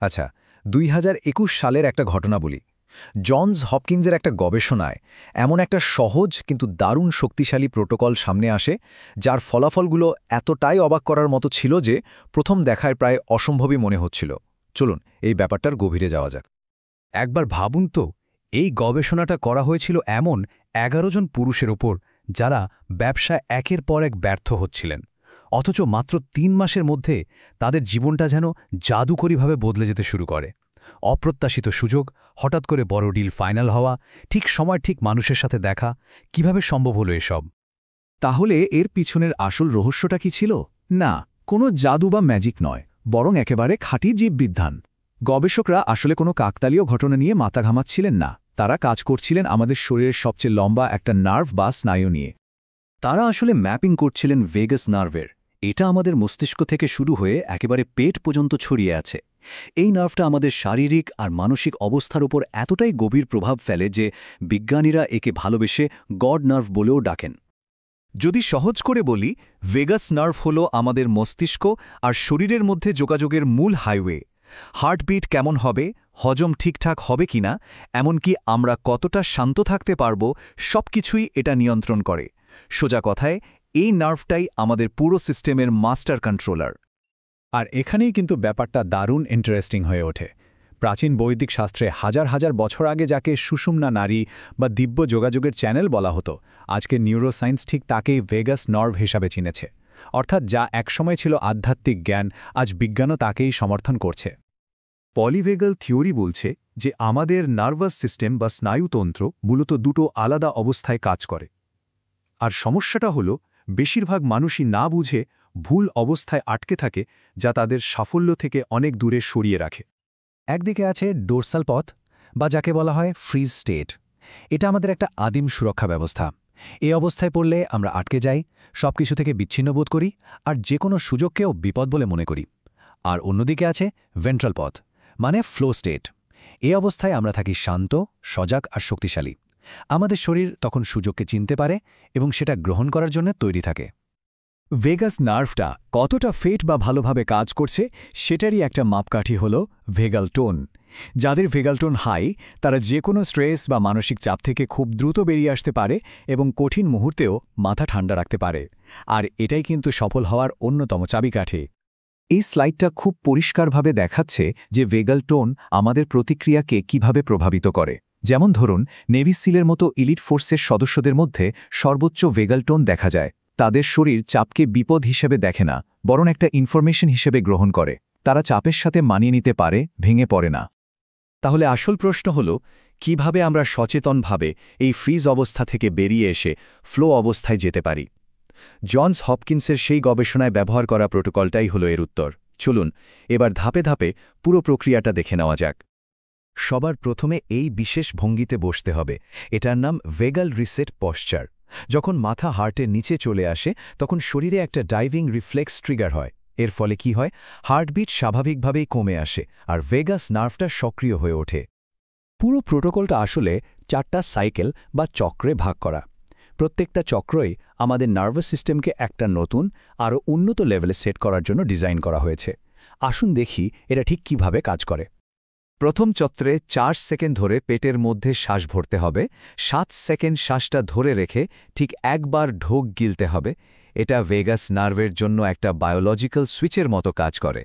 আচ্ছা, ২০২১ সালের একটা ঘটনা বলি। জনস হপকিন্সের একটা গবেষণায় এমন একটা সহজ কিন্তু দারুণ শক্তিশালী প্রোটোকল সামনে আসে, যার ফলাফলগুলো এতটাই অবাক করার মতো ছিল যে প্রথম দেখায় প্রায় অসম্ভবই মনে হচ্ছিল। চলুন এই ব্যাপারটার গভীরে যাওয়া যাক। একবার ভাবুন তো, এই গবেষণাটা করা হয়েছিল এমন ১১ জন পুরুষের ওপর, যারা ব্যবসায় একের পর এক ব্যর্থ হচ্ছিলেন। অথচ মাত্র ৩ মাসের মধ্যে তাদের জীবনটা যেন জাদুকরীভাবে বদলে যেতে শুরু করে। অপ্রত্যাশিত সুযোগ, হঠাৎ করে বড় ডিল ফাইনাল হওয়া, ঠিক সময় ঠিক মানুষের সাথে দেখা, কিভাবে সম্ভব হলো এসব? তাহলে এর পিছনের আসল রহস্যটা কি ছিল? না, কোনো জাদু বা ম্যাজিক নয়, বরং একেবারে খাঁটি জীববিজ্ঞান। গবেষকরা আসলে কোনো কাকতালীয় ঘটনা নিয়ে মাথা ঘামাচ্ছিলেন না, তারা কাজ করছিলেন আমাদের শরীরের সবচেয়ে লম্বা একটা নার্ভ বা স্নায়ু নিয়ে। তারা আসলে ম্যাপিং করছিলেন ভেগাস নার্ভের। এটা আমাদের মস্তিষ্ক থেকে শুরু হয়ে একেবারে পেট পর্যন্ত ছড়িয়ে আছে। এই নার্ভটা আমাদের শারীরিক আর মানসিক অবস্থার উপর এতটাই গভীর প্রভাব ফেলে যে বিজ্ঞানীরা একে ভালোবেসে গড নার্ভ বলেও ডাকেন। যদি সহজ করে বলি, ভেগাস নার্ভ হল আমাদের মস্তিষ্ক আর শরীরের মধ্যে যোগাযোগের মূল হাইওয়ে। হার্টবিট কেমন হবে, হজম ঠিকঠাক হবে কিনা, এমনকি আমরা কতটা শান্ত থাকতে পারব, সবকিছুই এটা নিয়ন্ত্রণ করে। সোজা কথায়, এই নার্ভটাই আমাদের পুরো সিস্টেমের মাস্টার কন্ট্রোলার। আর এখানেই কিন্তু ব্যাপারটা দারুণ ইন্টারেস্টিং হয়ে ওঠে। প্রাচীন বৈদিক শাস্ত্রে হাজার হাজার বছর আগে যাকে সুষুম্না নারী বা দিব্য যোগাযোগের চ্যানেল বলা হতো, আজকে নিউরোসায়েন্স ঠিক তাকেই ভেগাস নার্ভ হিসাবে চিনেছে। অর্থাৎ যা একসময় ছিল আধ্যাত্মিক জ্ঞান, আজ বিজ্ঞানও তাকেই সমর্থন করছে। পলিভেগাল থিওরি বলছে যে আমাদের নার্ভাস সিস্টেম বা স্নায়ুতন্ত্র মূলত দুটো আলাদা অবস্থায় কাজ করে। আর সমস্যাটা হল, বেশিরভাগ মানুষই না বুঝে ভুল অবস্থায় আটকে থাকে, যা তাদের সাফল্য থেকে অনেক দূরে সরিয়ে রাখে। একদিকে আছে ডোরসাল পথ, বা যাকে বলা হয় ফ্রিজ স্টেট। এটা আমাদের একটা আদিম সুরক্ষা ব্যবস্থা। এই অবস্থায় পড়লে আমরা আটকে যাই, সবকিছু থেকে বিচ্ছিন্ন বোধ করি, আর যে কোনো সুযোগকেও বিপদ বলে মনে করি। আর অন্যদিকে আছে ভেন্ট্রাল পথ, মানে ফ্লো স্টেট। এই অবস্থায় আমরা থাকি শান্ত, সজাগ আর শক্তিশালী। আমাদের শরীর তখন সুযোগকে চিনতে পারে এবং সেটা গ্রহণ করার জন্য তৈরি থাকে। ভেগাস নার্ভটা কতটা ফেট বা ভালোভাবে কাজ করছে, সেটারই একটা মাপকাঠি হল ভেগাল টোন। যাদের ভেগাল টোন হাই, তারা যে কোনো স্ট্রেস বা মানসিক চাপ থেকে খুব দ্রুত বেরিয়ে আসতে পারে এবং কঠিন মুহূর্তেও মাথা ঠান্ডা রাখতে পারে। আর এটাই কিন্তু সফল হওয়ার অন্যতম চাবিকাঠি। এই স্লাইডটা খুব পরিষ্কারভাবে দেখাচ্ছে যে ভেগাল টোন আমাদের প্রতিক্রিয়াকে কিভাবে প্রভাবিত করে। যেমন ধরুন, নেভি সিলের মতো ইলিট ফোর্সের সদস্যদের মধ্যে সর্বোচ্চ ভেগাল টোন দেখা যায়। তাদের শরীর চাপকে বিপদ হিসেবে দেখে না, বরং একটা ইনফরমেশন হিসেবে গ্রহণ করে। তারা চাপের সাথে মানিয়ে নিতে পারে, ভেঙে পড়ে না। তাহলে আসল প্রশ্ন হল, কিভাবে আমরা সচেতনভাবে এই ফ্রিজ অবস্থা থেকে বেরিয়ে এসে ফ্লো অবস্থায় যেতে পারি? জনস হপকিন্সের সেই গবেষণায় ব্যবহার করা প্রোটোকলটাই হলো এর উত্তর। চলুন এবার ধাপে ধাপে পুরো প্রক্রিয়াটা দেখে নেওয়া যাক। সবার প্রথমে এই বিশেষ ভঙ্গিতে বসতে হবে। এটার নাম ভেগাল রিসেট পশ্চার। যখন মাথা হার্টের নিচে চলে আসে, তখন শরীরে একটা ডাইভিং রিফ্লেক্স ট্রিগার হয়। এর ফলে কি হয়, হার্টবিট স্বাভাবিকভাবেই কমে আসে আর ভেগাস নার্ভটা সক্রিয় হয়ে ওঠে। পুরো প্রোটোকলটা আসলে 4টা সাইকেল বা চক্রে ভাগ করা। প্রত্যেকটা চক্রই আমাদের নার্ভাস সিস্টেমকে একটা নতুন, আরও উন্নত লেভেলে সেট করার জন্য ডিজাইন করা হয়েছে। আসুন দেখি এটা ঠিক কিভাবে কাজ করে। প্রথম চক্রে 4 সেকেন্ড ধরে পেটের মধ্যে শ্বাস ভরতে হবে। 7 সেকেন্ড শ্বাসটা ধরে রেখে ঠিক একবার ঢোক গিলতে হবে। এটা ভেগাস নার্ভের জন্য একটা বায়োলজিক্যাল সুইচের মতো কাজ করে।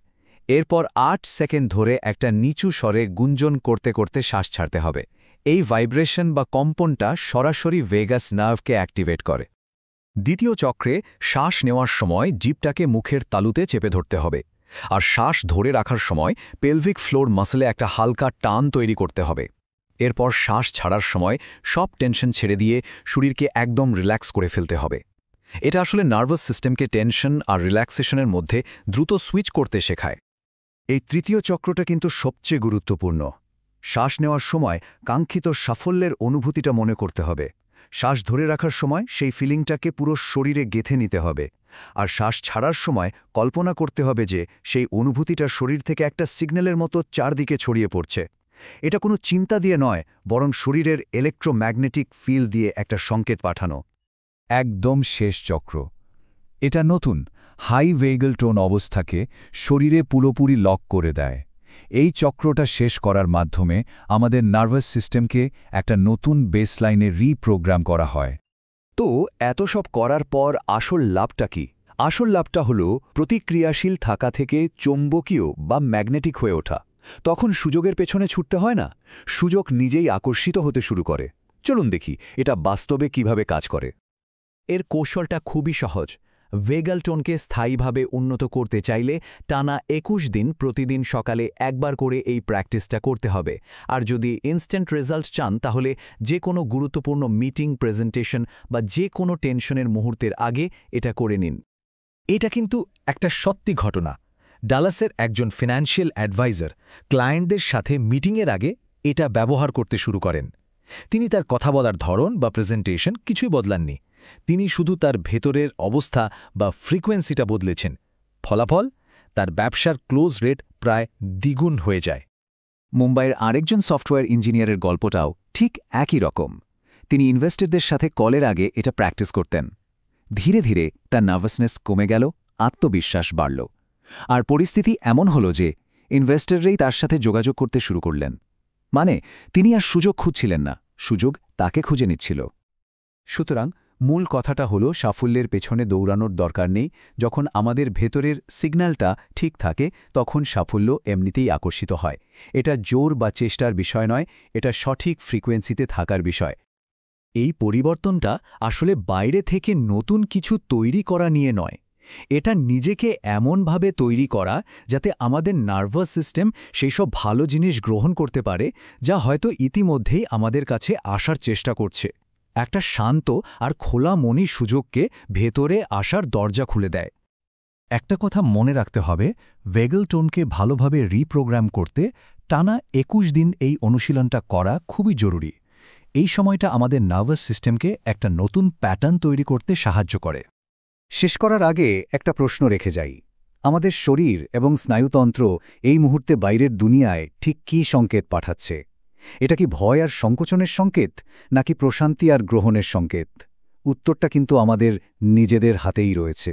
এরপর 8 সেকেন্ড ধরে একটা নিচু স্বরে গুঞ্জন করতে করতে শ্বাস ছাড়তে হবে। এই ভাইব্রেশন বা কম্পনটা সরাসরি ভেগাস নার্ভকে অ্যাক্টিভেট করে। দ্বিতীয় চক্রে শ্বাস নেওয়ার সময় জিভটাকে মুখের তালুতে চেপে ধরতে হবে, আর শ্বাস ধরে রাখার সময় পেলভিক ফ্লোর মাসলে একটা হালকা টান তৈরি করতে হবে। এরপর শ্বাস ছাড়ার সময় সব টেনশন ছেড়ে দিয়ে শরীরকে একদম রিল্যাক্স করে ফেলতে হবে। এটা আসলে নার্ভাস সিস্টেমকে টেনশন আর রিল্যাক্সেশনের মধ্যে দ্রুত সুইচ করতে শেখায়। এই তৃতীয় চক্রটা কিন্তু সবচেয়ে গুরুত্বপূর্ণ। শ্বাস নেওয়ার সময় কাঙ্ক্ষিত সাফল্যের অনুভূতিটা মনে করতে হবে। শ্বাস ধরে রাখার সময় সেই ফিলিংটাকে পুরো শরীরে গেঁথে নিতে হবে। আর শ্বাস ছাড়ার সময় কল্পনা করতে হবে যে সেই অনুভূতিটা শরীর থেকে একটা সিগন্যালের মতো চারদিকে ছড়িয়ে পড়ছে। এটা কোনো চিন্তা দিয়ে নয়, বরং শরীরের ইলেকট্রোম্যাগনেটিক ফিল্ড দিয়ে একটা সংকেত পাঠানো। একদম শেষ চক্র। এটা নতুন হাই ভেগাল টোন অবস্থাকে শরীরে পুরোপুরি লক করে দেয়। এই চক্রটা শেষ করার মাধ্যমে আমাদের নার্ভাস সিস্টেমকে একটা নতুন বেসলাইনে রিপ্রোগ্রাম করা হয়। তো এত সব করার পর আসল লাভটা কি? আসল লাভটা হল প্রতিক্রিয়াশীল থাকা থেকে চৌম্বকীয় বা ম্যাগনেটিক হয়ে ওঠা। তখন সুযোগের পেছনে ছুটতে হয় না, সুযোগ নিজেই আকর্ষিত হতে শুরু করে। চলুন দেখি এটা বাস্তবে কিভাবে কাজ করে। এর কৌশলটা খুবই সহজ। ভেগাল টোনকে স্থায়ীভাবে উন্নত করতে চাইলে টানা ২১ দিন প্রতিদিন সকালে একবার করে এই প্র্যাকটিসটা করতে হবে। আর যদি ইনস্ট্যান্ট রেজাল্ট চান তাহলে যে কোনো গুরুত্বপূর্ণ মিটিং, প্রেজেন্টেশন বা যে কোনো টেনশনের মুহূর্তের আগে এটা করে নিন। এটা কিন্তু একটা সত্যি ঘটনা। ডালাসের একজন ফিনান্সিয়াল অ্যাডভাইজার ক্লায়েন্টদের সাথে মিটিংয়ের আগে এটা ব্যবহার করতে শুরু করেন। তিনি তার কথা বলার ধরন বা প্রেজেন্টেশন কিছুই বদলাননি, তিনি শুধু তার ভেতরের অবস্থা বা ফ্রিকোয়েন্সিটা বদলেছেন। ফলাফল, তার ব্যবসার ক্লোজ রেট প্রায় দ্বিগুণ হয়ে যায়। মুম্বাইয়ের আরেকজন সফটওয়্যার ইঞ্জিনিয়ারের গল্পটাও ঠিক একই রকম। তিনি ইনভেস্টরদের সাথে কলের আগে এটা প্র্যাকটিস করতেন। ধীরে ধীরে তার নার্ভাসনেস কমে গেল, আত্মবিশ্বাস বাড়ল। আর পরিস্থিতি এমন হলো যে ইনভেস্টররাই তার সাথে যোগাযোগ করতে শুরু করলেন। মানে তিনি আর সুযোগ খুঁজছিলেন না, সুযোগ তাকে খুঁজে নিচ্ছিল। সুতরাং মূল কথাটা হলো সাফল্যের পেছনে দৌড়ানোর দরকার নেই। যখন আমাদের ভেতরের সিগন্যালটা ঠিক থাকে তখন সাফল্য এমনিতেই আকর্ষিত হয়। এটা জোর বা চেষ্টার বিষয় নয়, এটা সঠিক ফ্রিকোয়েন্সিতে থাকার বিষয়। এই পরিবর্তনটা আসলে বাইরে থেকে নতুন কিছু তৈরি করা নিয়ে নয়, এটা নিজেকে এমনভাবে তৈরি করা যাতে আমাদের নার্ভাস সিস্টেম সেই সব ভালো জিনিস গ্রহণ করতে পারে যা হয়তো ইতিমধ্যেই আমাদের কাছে আসার চেষ্টা করছে। একটা শান্ত আর খোলা মনি সুযোগকে ভেতরে আসার দরজা খুলে দেয়। একটা কথা মনে রাখতে হবে, ভেগাল টোনকে ভালোভাবে রিপ্রোগ্রাম করতে টানা ২১ দিন এই অনুশীলনটা করা খুবই জরুরি। এই সময়টা আমাদের নার্ভাস সিস্টেমকে একটা নতুন প্যাটার্ন তৈরি করতে সাহায্য করে। শেষ করার আগে একটা প্রশ্ন রেখে যাই, আমাদের শরীর এবং স্নায়ুতন্ত্র এই মুহূর্তে বাইরের দুনিয়ায় ঠিক কী সংকেত পাঠাচ্ছে? এটা কি ভয় আর সংকোচনের সংকেত, নাকি প্রশান্তি আর গ্রহণের সংকেত? উত্তরটা কিন্তু আমাদের নিজেদের হাতেই রয়েছে।